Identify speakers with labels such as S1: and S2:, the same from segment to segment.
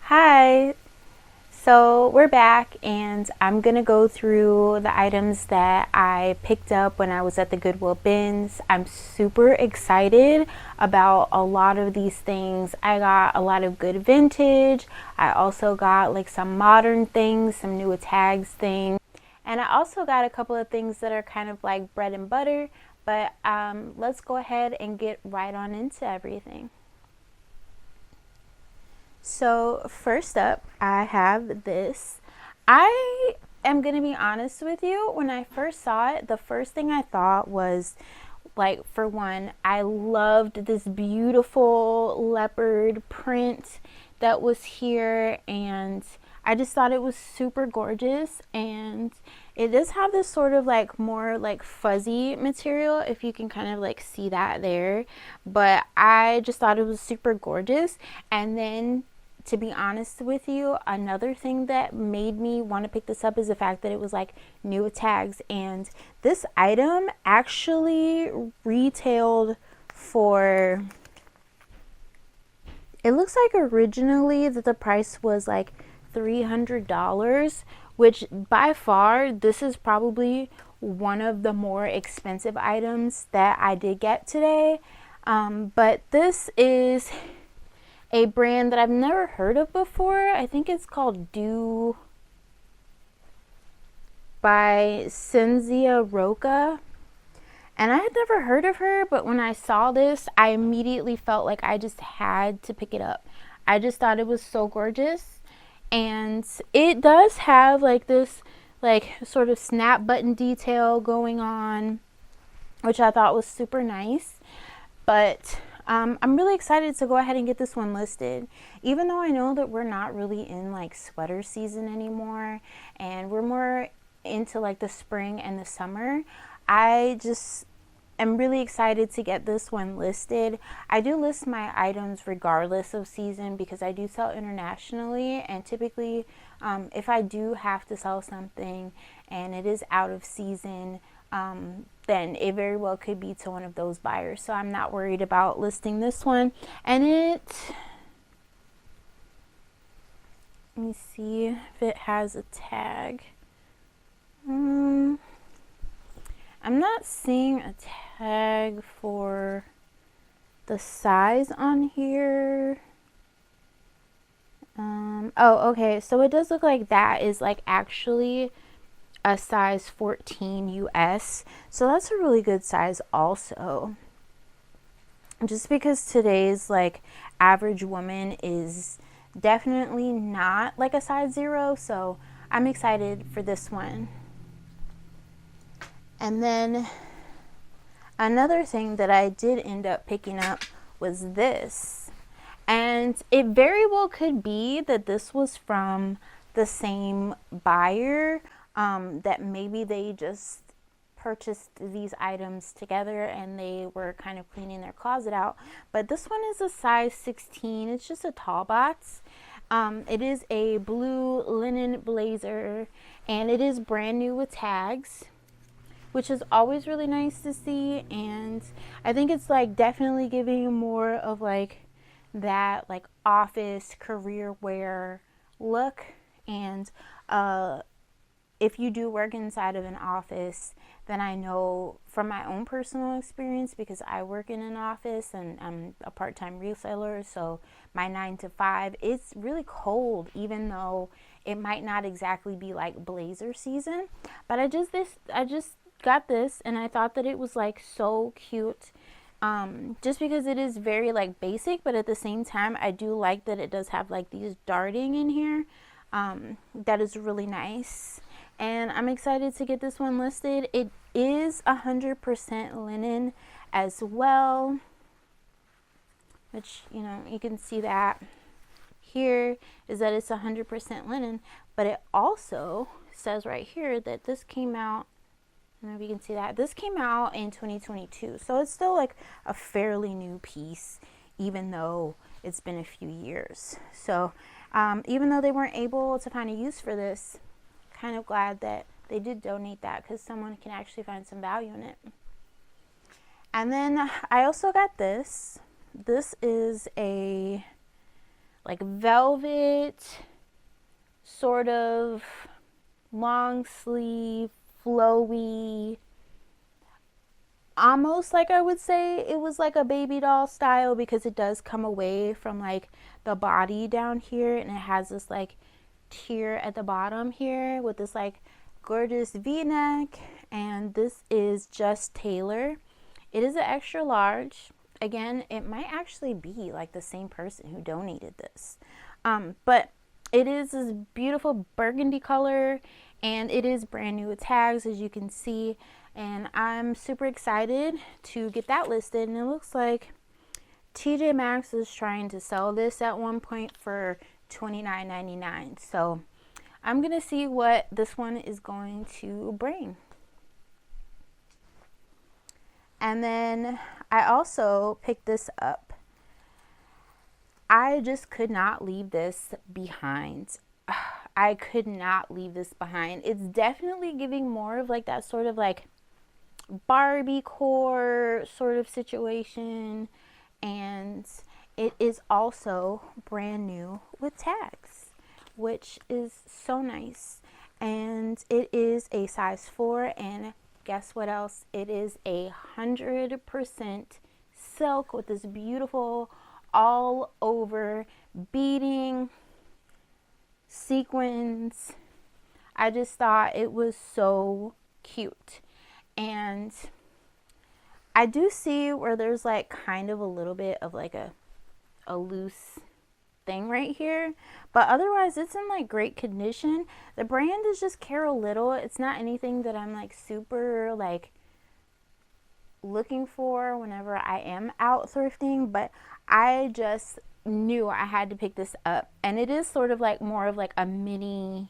S1: Hi, so we're back and I'm gonna go through the items that I picked up when I was at the Goodwill bins. I'm super excited about a lot of these things. I got a lot of good vintage. I also got like some modern things, some new tags things. And I also got a couple of things that are kind of like bread and butter, but let's go ahead and get right on into everything. So first up, I have this. I am going to be honest with you. When I first saw it, the first thing I thought was, like, for one, I loved this beautiful leopard print that was here, and I just thought it was super gorgeous. And it does have this sort of like more like fuzzy material, if you can kind of like see that there, but I just thought it was super gorgeous. And then, to be honest with you, another thing that made me want to pick this up is the fact that it was like new with tags. And this item actually retailed for, it looks like originally that the price was like $300, which by far this is probably one of the more expensive items that I did get today. But this is a brand that I've never heard of before. I think it's called Do by Cinzia Rocca. And I had never heard of her, but when I saw this, I immediately felt like I just had to pick it up. I just thought it was so gorgeous. And it does have like this like sort of snap button detail going on, which I thought was super nice. But I'm really excited to go ahead and get this one listed, even though I know that we're not really in like sweater season anymore and we're more into like the spring and the summer. I just am really excited to get this one listed. I do list my items regardless of season because I do sell internationally, and typically if I do have to sell something and it is out of season, then it very well could be to one of those buyers. So I'm not worried about listing this one. And let me see if it has a tag. I'm not seeing a tag for the size on here. Oh, okay. So it does look like that is like actually a size 14 US. So that's a really good size also. Just because today's like average woman is definitely not like a size 0, so I'm excited for this one. And then another thing that I did end up picking up was this. And it very well could be that this was from the same buyer, that maybe they just purchased these items together and they were kind of cleaning their closet out. But this one is a size 16. It's just a Talbots. It is a blue linen blazer and it is brand new with tags, which is always really nice to see. And I think it's like definitely giving more of like that like office career wear look. And if you do work inside of an office, then I know from my own personal experience, because I work in an office and I'm a part-time reseller, so my 9 to 5, it's really cold, even though it might not exactly be like blazer season. But I just got this and I thought that it was like so cute, just because it is very like basic, but at the same time I do like that it does have like these darting in here. That is really nice, and I'm excited to get this one listed. It is 100% linen as well, which, you know, you can see that here is that it's 100% linen, but it also says right here that this came out, I don't know if you can see that, this came out in 2022, so it's still like a fairly new piece, even though it's been a few years. So even though they weren't able to find a use for this, kind of glad that they did donate that, because someone can actually find some value in it. And then I also got this. This is a like velvet, sort of long sleeve, flowy, almost like I would say it was like a baby doll style, because it does come away from like the body down here, and it has this like tier at the bottom here with this like gorgeous v-neck. And this is just Taylor. It is an extra large. Again, it might actually be like the same person who donated this, but it is this beautiful burgundy color, and it is brand new with tags, as you can see. And I'm super excited to get that listed. And it looks like TJ Maxx is trying to sell this at one point for $29.99. So I'm gonna see what this one is going to bring. And then I also picked this up. I just could not leave this behind. I could not leave this behind. It's definitely giving more of like that sort of like Barbie core sort of situation, and it is also brand new with tags, which is so nice. And it is a size 4, and guess what else? It is 100% silk with this beautiful all over beading, sequins. I just thought it was so cute. And I do see where there's like kind of a little bit of like a loose thing right here, but otherwise it's in like great condition. The brand is just Carol Little. It's not anything that I'm like super like looking for whenever I am out thrifting, but I just knew I had to pick this up. And it is sort of like more of like a mini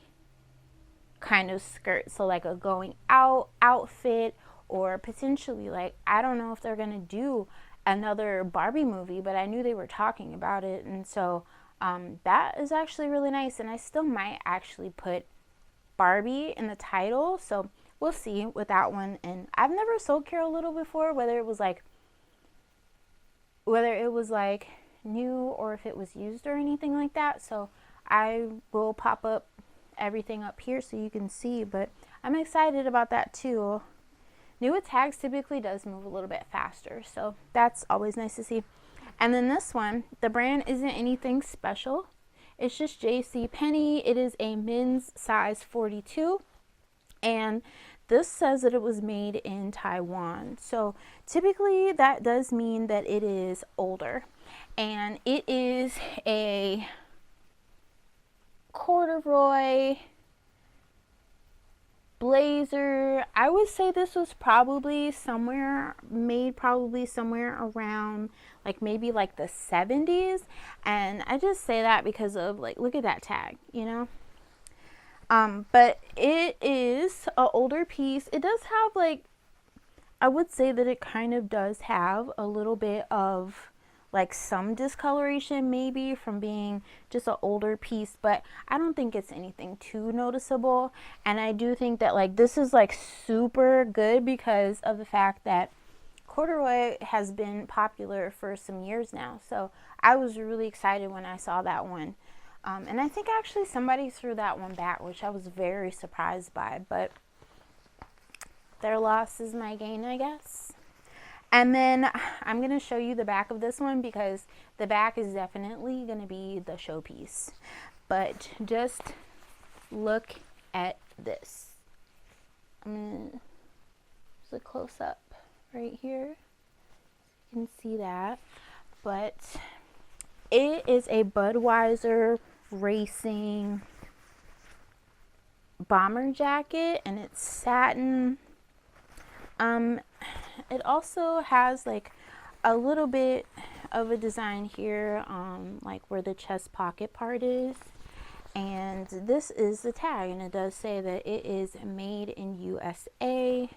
S1: kind of skirt, so like a going out outfit, or potentially like, I don't know if they're gonna do another Barbie movie, but I knew they were talking about it. And so that is actually really nice. And I still might actually put Barbie in the title, so we'll see with that one. And I've never sold Carol Little before, whether it was like new or if it was used or anything like that. So I will pop up everything up here so you can see, but I'm excited about that too. New with tags typically does move a little bit faster, so that's always nice to see. And then this one, the brand isn't anything special. It's just JC Penney. It is a men's size 42, and this says that it was made in Taiwan. So typically that does mean that it is older, and it is a corduroy blazer. I would say this was probably made somewhere around like maybe like the 70s. And I just say that because of like, look at that tag, you know. But it is an older piece. It does have like, I would say that it kind of does have a little bit of like some discoloration maybe from being just an older piece, but I don't think it's anything too noticeable. And I do think that like this is like super good because of the fact that corduroy has been popular for some years now. So I was really excited when I saw that one. And I think actually somebody threw that one back, which I was very surprised by, but their loss is my gain, I guess. And then I'm going to show you the back of this one because the back is definitely going to be the showpiece. But just look at this. I'm going to just a close up right here. You can see that. But it is a Budweiser Racing bomber jacket, and it's satin. It also has like a little bit of a design here, like where the chest pocket part is. And this is the tag, and it does say that it is made in USA,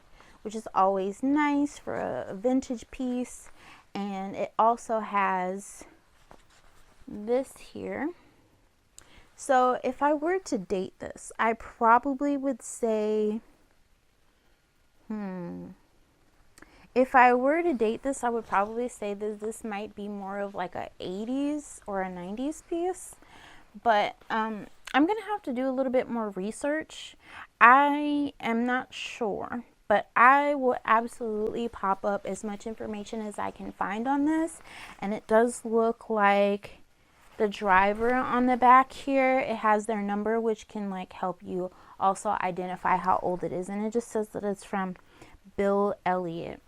S1: which is always nice for a vintage piece. And it also has this here. So if I were to date this, I probably would say, If I were to date this, I would probably say that this might be more of like a 80s or a 90s piece. But I'm going to have to do a little bit more research. I am not sure, but I will absolutely pop up as much information as I can find on this. And it does look like the driver on the back here, it has their number, which can like help you also identify how old it is. And it just says that it's from Bill Elliott.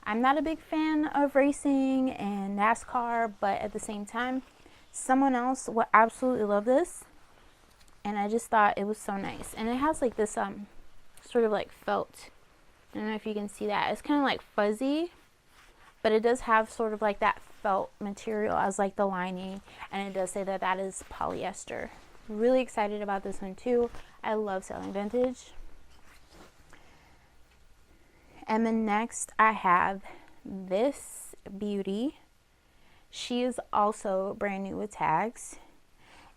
S1: I'm not a big fan of racing and NASCAR, but at the same time, someone else would absolutely love this. And I just thought it was so nice. And it has like this sort of like felt. I don't know if you can see that. It's kind of like fuzzy, but it does have sort of like that felt material as like the lining. And it does say that that is polyester. Really excited about this one too. I love selling vintage. And then next I have this beauty. She is also brand new with tags.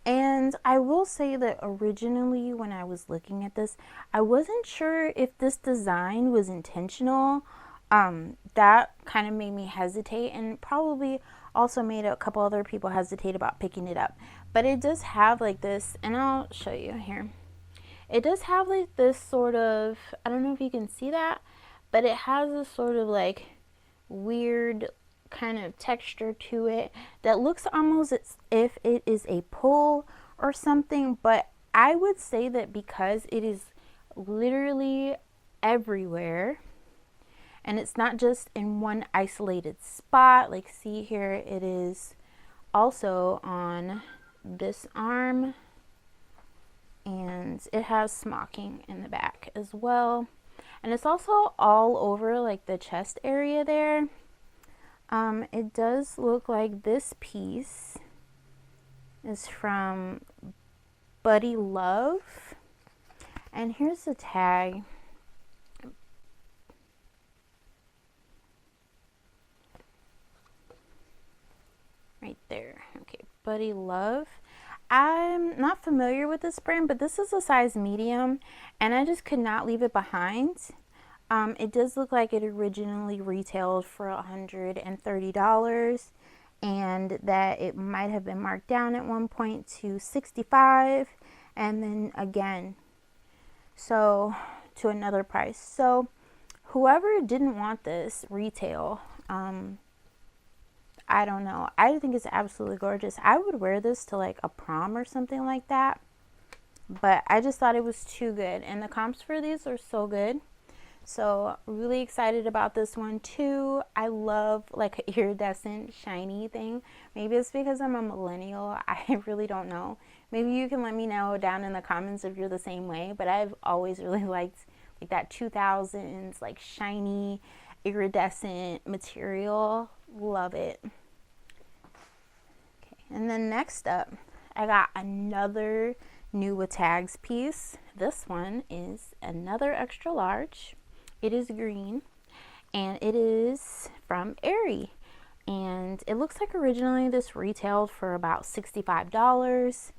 S1: And I will say that originally when I was looking at this, I wasn't sure if this design was intentional. That kind of made me hesitate, and probably also made a couple other people hesitate about picking it up. But it does have like this, and I'll show you here. It does have like this sort of, I don't know if you can see that, but it has this sort of like weird kind of texture to it that looks almost as if it is a pull or something. But I would say that because it is literally everywhere and it's not just in one isolated spot, like see here, it is also on this arm, and it has smocking in the back as well. And it's also all over like the chest area there. It does look like this piece is from Buddy Love. And here's the tag. Right there. Okay, Buddy Love. I'm not familiar with this brand, but this is a size medium, and I just could not leave it behind. It does look like it originally retailed for $130, and that it might have been marked down at one point to $65, and then again, so to another price. So whoever didn't want this retail, I don't know. I think it's absolutely gorgeous. I would wear this to like a prom or something like that. But I just thought it was too good. And the comps for these are so good. So really excited about this one too. I love like an iridescent shiny thing. Maybe it's because I'm a millennial. I really don't know. Maybe you can let me know down in the comments if you're the same way. But I've always really liked like that 2000s like shiny iridescent material. Love it. And then next up, I got another new with tags piece. This one is another extra large. It is green, and it is from Aerie. And it looks like originally this retailed for about $65.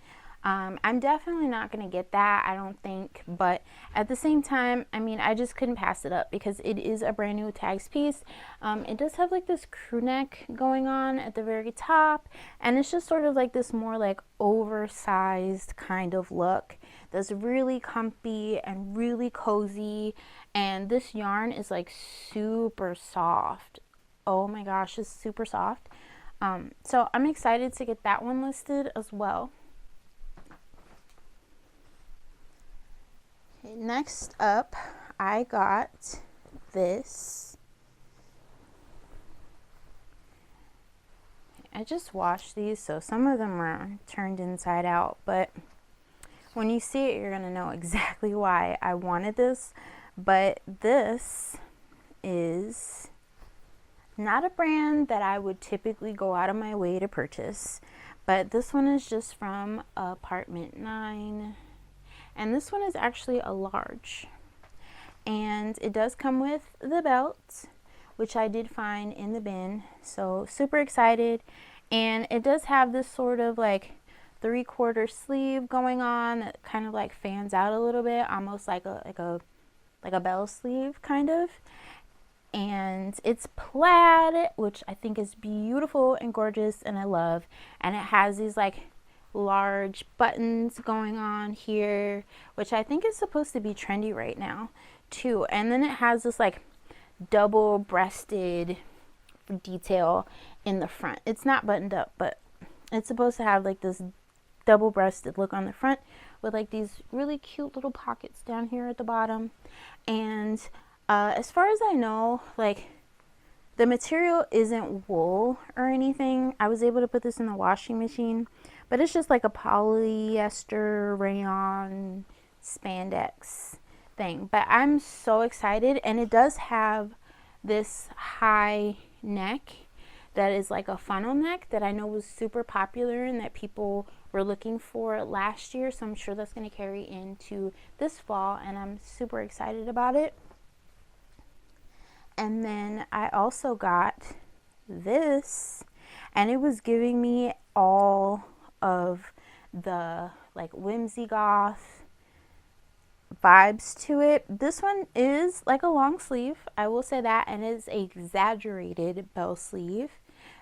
S1: I'm definitely not going to get that, I don't think, but at the same time, I mean, I just couldn't pass it up because it is a brand new tags piece. It does have like this crew neck going on at the very top, and it's just sort of like this more like oversized kind of look that's really comfy and really cozy. And this yarn is like super soft. Oh my gosh, it's super soft. So I'm excited to get that one listed as well. Okay, next up, I got this. I just washed these, so some of them are turned inside out, but when you see it, you're going to know exactly why I wanted this. But this is not a brand that I would typically go out of my way to purchase, but this one is just from Apartment 9. And this one is actually a large, and it does come with the belt, which I did find in the bin, so super excited. And it does have this sort of like 3/4 sleeve going on that kind of like fans out a little bit, almost like a bell sleeve kind of. and it's plaid, which I think is beautiful and gorgeous and I love. And it has these like large buttons going on here, which I think is supposed to be trendy right now too. And then it has this like double breasted detail in the front. It's not buttoned up, but it's supposed to have like this double breasted look on the front with like these really cute little pockets down here at the bottom. And as far as I know, like the material isn't wool or anything. I was able to put this in the washing machine, but it's just like a polyester rayon spandex thing. But I'm so excited, and it does have this high neck that is like a funnel neck that I know was super popular and that people were looking for last year. So I'm sure that's going to carry into this fall, and I'm super excited about it. And then I also got this, and it was giving me all of the like Whimsigoth vibes to it. This one is like a long sleeve, I will say that, and it's a exaggerated bell sleeve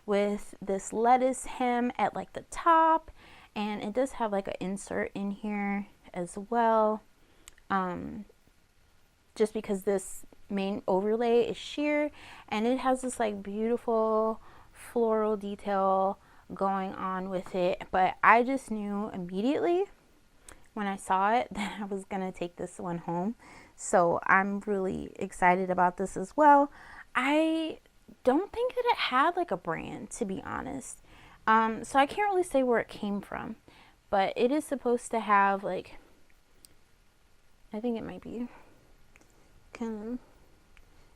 S1: with this lettuce hem at like the top, and it does have like an insert in here as well, just because this main overlay is sheer, and it has this like beautiful floral detail going on with it. But I just knew immediately when I saw it that I was gonna take this one home, so I'm really excited about this as well. I don't think that it had like a brand, to be honest, so I can't really say where it came from, but it is supposed to have like, I think it might be kind of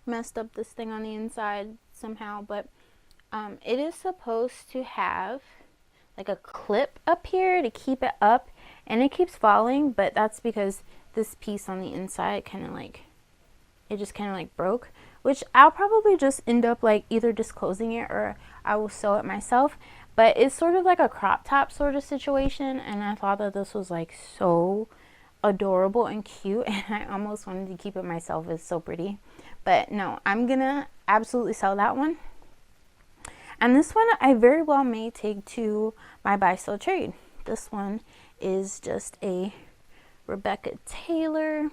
S1: messed up this thing on the inside somehow, but it is supposed to have like a clip up here to keep it up, and it keeps falling, but that's because this piece on the inside kind of like, it just kind of like broke, which I'll probably just end up like either disclosing it or I will sew it myself. But it's sort of like a crop top sort of situation, and I thought that this was like so adorable and cute, and I almost wanted to keep it myself. It's so pretty. But no, I'm gonna absolutely sell that one. And this one I very well may take to my buy sell trade. This one is just a Rebecca Taylor.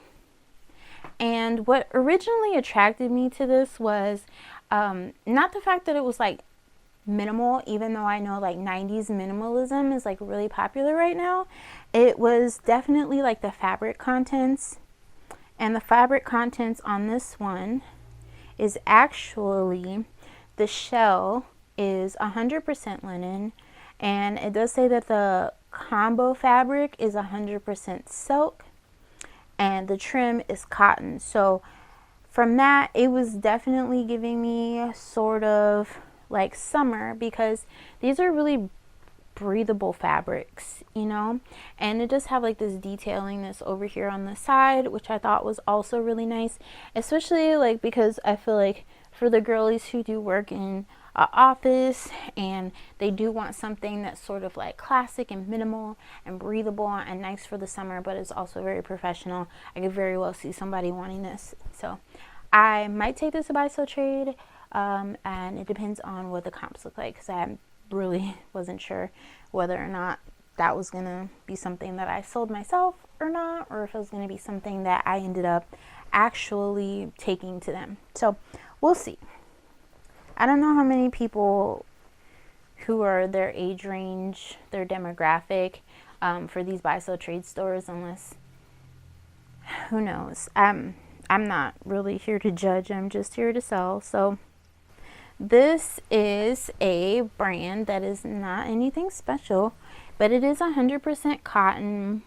S1: And what originally attracted me to this was not the fact that it was like minimal, even though I know like 90s minimalism is like really popular right now. It was definitely like the fabric contents. And the fabric contents on this one is actually, the shell is 100% linen, and it does say that the combo fabric is 100% silk, and the trim is cotton. So from that, it was definitely giving me sort of like summer, because these are really breathable fabrics, you know. And it does have like this detailing that's over here on the side, which I thought was also really nice, especially like because I feel like for the girlies who do work in an office and they do want something that's sort of like classic and minimal and breathable and nice for the summer, but it's also very professional, I could very well see somebody wanting this. So I might take this to buy sell trade, and it depends on what the comps look like, because I really wasn't sure whether or not that was gonna be something that I sold myself or not, or if it was gonna be something that I ended up actually taking to them. So we'll see. I don't know how many people who are their age range, their demographic, for these buy sell trade stores, unless, who knows. I'm not really here to judge, I'm just here to sell. So this is a brand that is not anything special, but it is 100% cotton,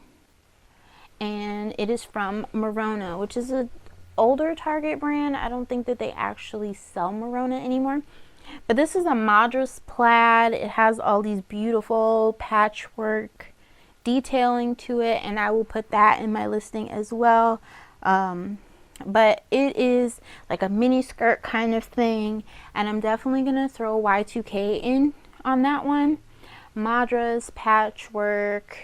S1: and it is from Merona, which is an older Target brand. I don't think that they actually sell Merona anymore. But this is a Madras plaid. It has all these beautiful patchwork detailing to it, and I will put that in my listing as well. But it is like a mini skirt kind of thing, and I'm definitely gonna throw Y2K in on that one. Madras, patchwork,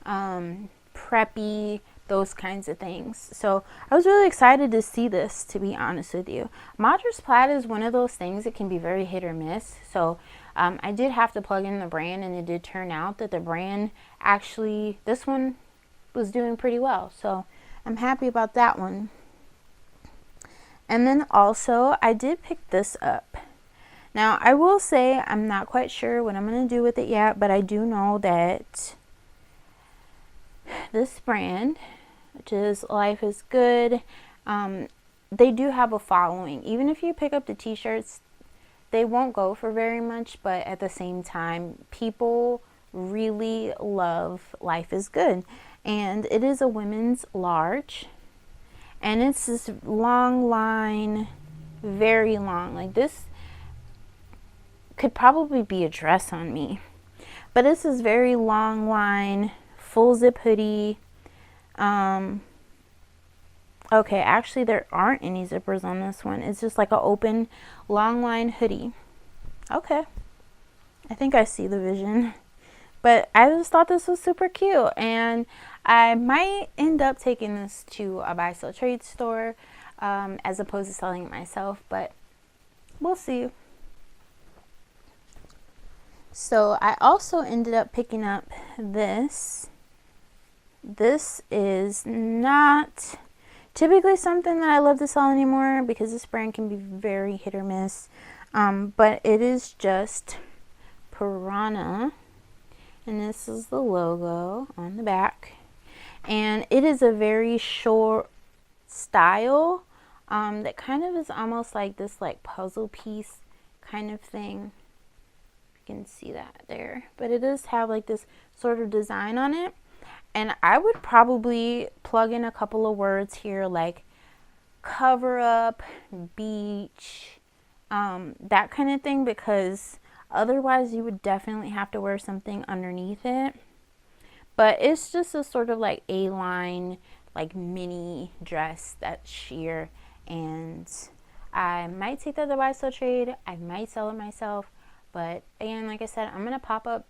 S1: preppy, those kinds of things. So I was really excited to see this, to be honest with you. Madras plaid is one of those things that can be very hit or miss. So I did have to plug in the brand, and it did turn out that the brand actually, this one was doing pretty well. So I'm happy about that one. And then also I did pick this up. Now I will say I'm not quite sure what I'm going to do with it yet, but I do know that this brand, which is Life is Good, they do have a following. Even if you pick up the t-shirts, they won't go for very much, but at the same time, people really love Life is Good. And it is a women's large, and it's this long line, very long. Like, this could probably be a dress on me, but this is very long line, full zip hoodie. Okay, actually there aren't any zippers on this one. It's just like an open long line hoodie. Okay, I think I see the vision, but I just thought this was super cute, and I might end up taking this to a buy sell trade store as opposed to selling it myself, but we'll see. So I also ended up picking up this. This is not typically something that I love to sell anymore because this brand can be very hit or miss. But it is just Prana, and this is the logo on the back. And it is a very short style that kind of is almost like this like puzzle piece kind of thing. You can see that there, but it does have like this sort of design on it. And I would probably plug in a couple of words here like cover up, beach, that kind of thing, because otherwise you would definitely have to wear something underneath it. But it's just a sort of like A-line, like mini dress that's sheer, and I might take that to buy sell trade. I might sell it myself, but again, like I said, I'm gonna pop up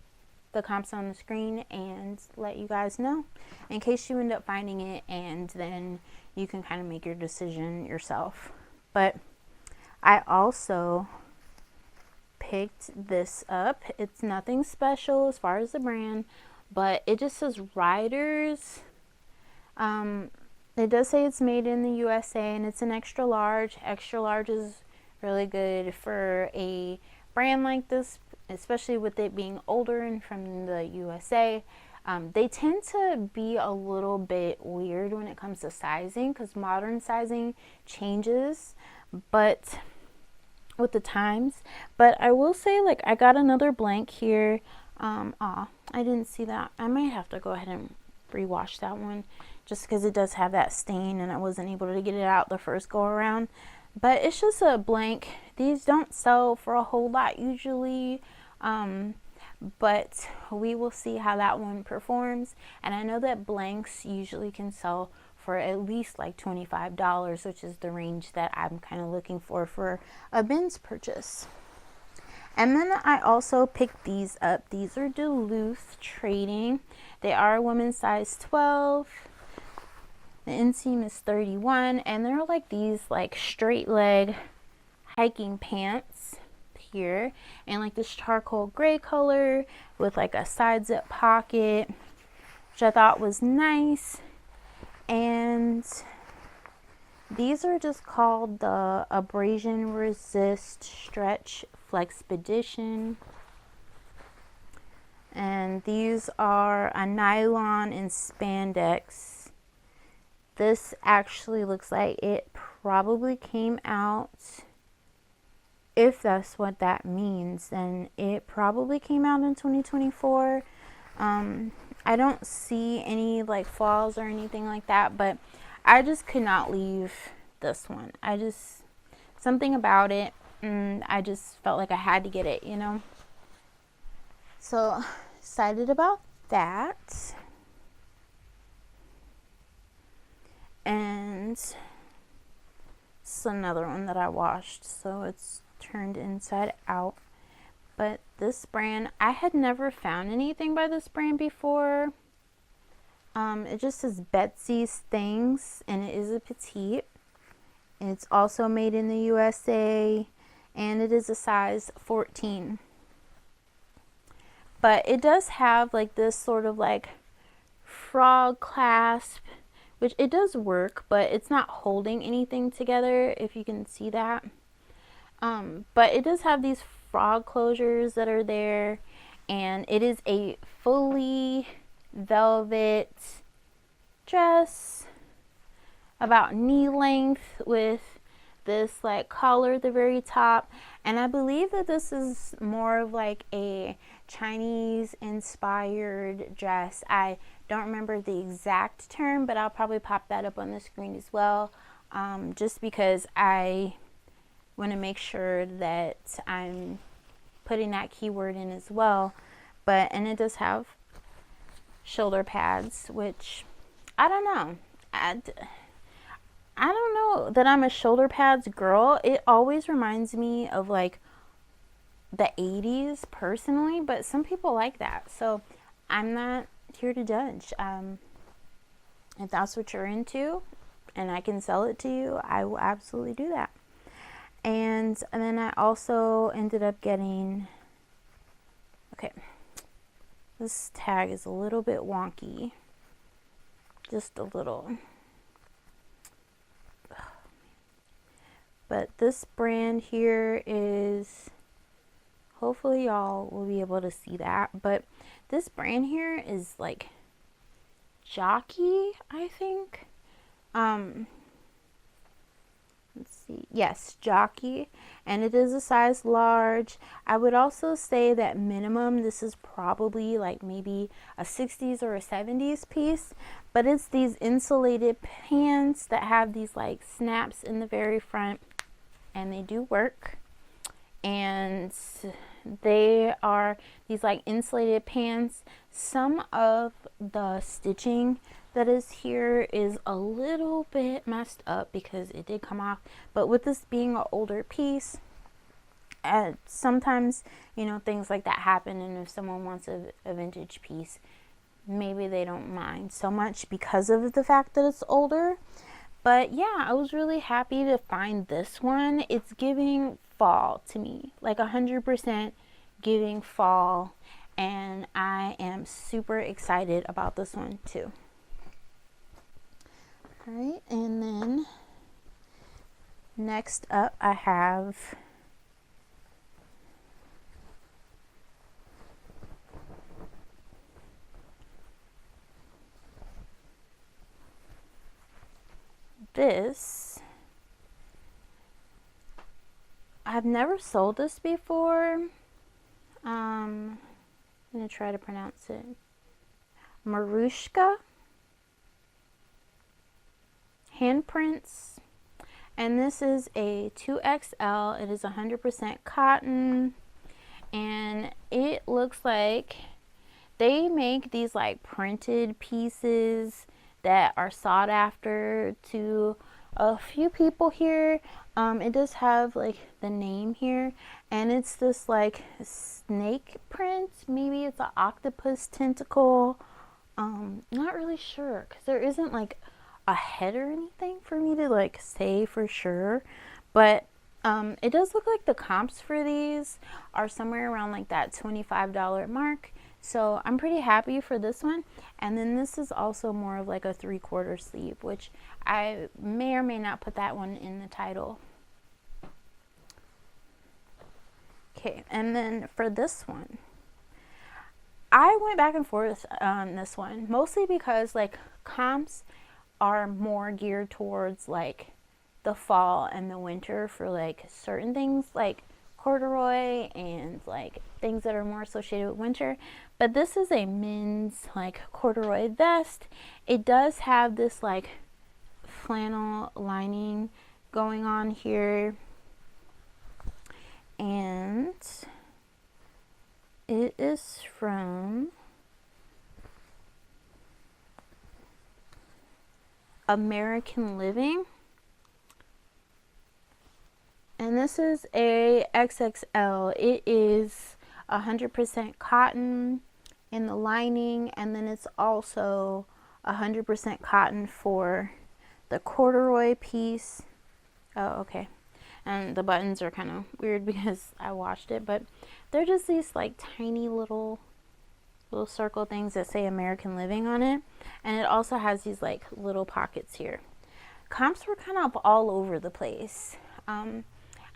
S1: the comps on the screen and let you guys know in case you end up finding it, and then you can kind of make your decision yourself. But I also picked this up. It's nothing special as far as the brand, but it just says Riders. It does say it's made in the USA, and it's an extra large. Extra large is really good for a brand like this, especially with it being older and from the USA. They tend to be a little bit weird when it comes to sizing, because modern sizing changes but with the times. But I will say, like, I got another blank here. I didn't see that. I might have to go ahead and rewash that one just because it does have that stain and I wasn't able to get it out the first go around. But it's just a blank. These don't sell for a whole lot usually, but we will see how that one performs. And I know that blanks usually can sell for at least like $25, which is the range that I'm kind of looking for a bins purchase. And then I also picked these up. These are Duluth Trading. They are women's size 12. The inseam is 31, and they're like these like straight leg hiking pants here, and like this charcoal gray color with like a side zip pocket, which I thought was nice. And these are just called the Abrasion Resist Stretch Flexpedition, and these are a nylon and spandex. This actually looks like it probably came out, if that's what that means, then it probably came out in 2024. I don't see any like flaws or anything like that, but I just could not leave this one. Something about it, I just felt like I had to get it, you know? So excited about that. And it's another one that I washed, so it's turned inside out. But this brand, I had never found anything by this brand before. It just says Betsy's Things, and it is a petite. It's also made in the USA, and it is a size 14. But it does have like this sort of like frog clasp, which it does work, but it's not holding anything together, if you can see that. But it does have these frog closures that are there, and it is a fully velvet dress, about knee length, with this like collar at the very top. And I believe that this is more of like a Chinese inspired dress. I don't remember the exact term, but I'll probably pop that up on the screen as well, just because I want to make sure that I'm putting that keyword in as well. But, and it does have shoulder pads, which I don't know. I don't know that I'm a shoulder pads girl. It always reminds me of like the 80s personally, but some people like that. So I'm not here to judge. If that's what you're into and I can sell it to you, I will absolutely do that. And then I also ended up getting, okay, this tag is a little bit wonky, just a little. But this brand here is, hopefully y'all will be able to see that, but this brand here is like Jockey, I think. Let's see, yes, Jockey, and it is a size large. I would also say that minimum this is probably like maybe a 60s or a 70s piece, but it's these insulated pants that have these like snaps in the very front, and they do work. And they are these like insulated pants. Some of the stitching that is here is a little bit messed up because it did come off, but with this being an older piece, sometimes, you know, things like that happen, and if someone wants a vintage piece, maybe they don't mind so much because of the fact that it's older. But yeah, I was really happy to find this one. It's giving fall to me, like 100% giving fall, and I am super excited about this one too. All right, and then next up I have this. I've never sold this before. I'm gonna try to pronounce it. Marushka handprints, and this is a 2XL. It is 100% cotton, and it looks like they make these like printed pieces that are sought after to a few people here. It does have like the name here, and it's this like snake print. Maybe it's an octopus tentacle. Not really sure because there isn't like a head or anything for me to like say for sure, but it does look like the comps for these are somewhere around like that $25 mark. So I'm pretty happy for this one. And then this is also more of like a 3/4 sleeve, which I may or may not put that one in the title. Okay, and then for this one, I went back and forth on this one, mostly because like comps are more geared towards like the fall and the winter for like certain things like corduroy and like things that are more associated with winter. But this is a men's like corduroy vest. It does have this like flannel lining going on here, and it is from American Living, and this is a XXL. It is 100% cotton in the lining, and then it's also 100% cotton for the corduroy piece. Oh, okay. And the buttons are kind of weird because I washed it, but they're just these like tiny little circle things that say American Living on it. And it also has these like little pockets here. Comps were kind of all over the place.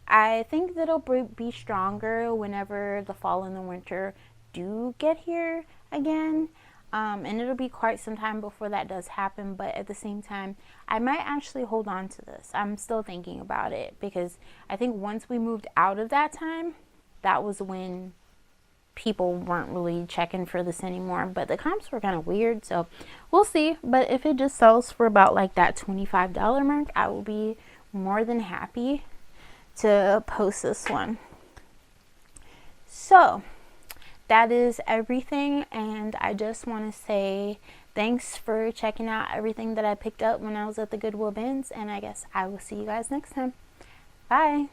S1: I think that it'll be stronger whenever the fall and the winter do get here again. And it'll be quite some time before that does happen, but at the same time, I might actually hold on to this. I'm still thinking about it because I think once we moved out of that time, that was when people weren't really checking for this anymore. But the comps were kind of weird, so we'll see. But if it just sells for about like that $25 mark, I will be more than happy to post this one. So that is everything, and I just want to say thanks for checking out everything that I picked up when I was at the Goodwill bins, and I guess I will see you guys next time. Bye.